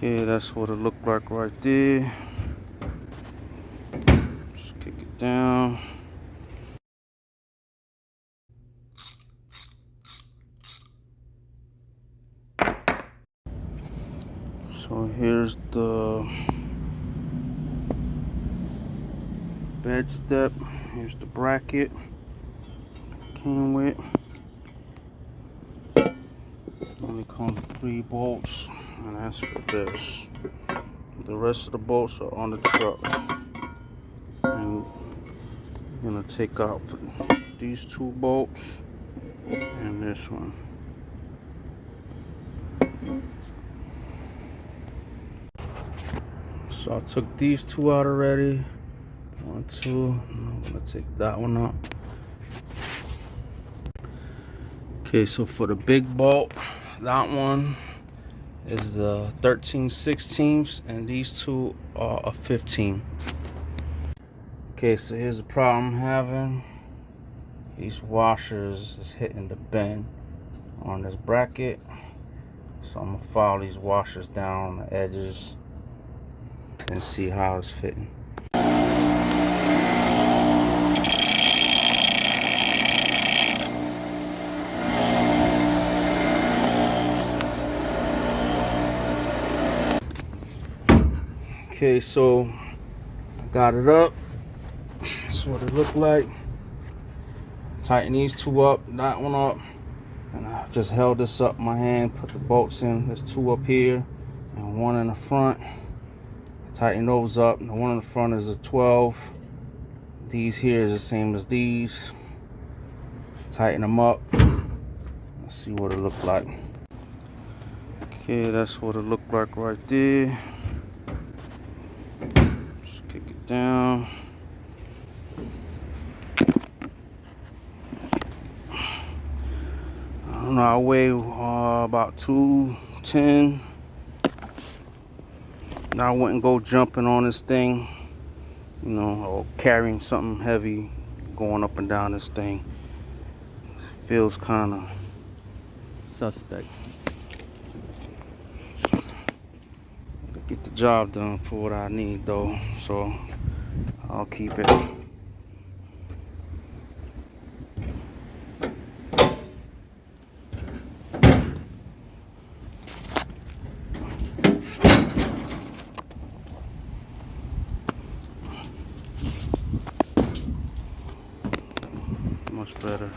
Okay, that's what it looked like right there. Just kick it down. So here's the bed step. Here's the bracket came with. Only comes with 3 bolts, and that's for this. The rest of the bolts are on the truck. And I'm gonna take out these 2 bolts and this one. So I took these 2 out already. 1, 2. I'm gonna take that one out. Okay, so for the big bolt, that one is the 13/16, and these 2 are a 15. Okay, so here's the problem I'm having. These washers is hitting the bend on this bracket. So I'm gonna follow these washers down on the edges and see how it's fitting. Okay, so I got it up. That's what it looked like. Tighten these 2 up, that one up, and I just held this up in my hand, put the bolts in. There's 2 up here and 1 in the front. Tighten those up. The one in the front is a 12. These here is the same as these. Tighten them up. Let's see what it looked like. Okay, that's what it looked like right there. Just kick it down. I don't know, I weigh about 210. Now I wouldn't go jumping on this thing, you know, or carrying something heavy going up and down this thing. Feels kind of suspect. Get the job done for what I need though, so I'll keep it. Much better.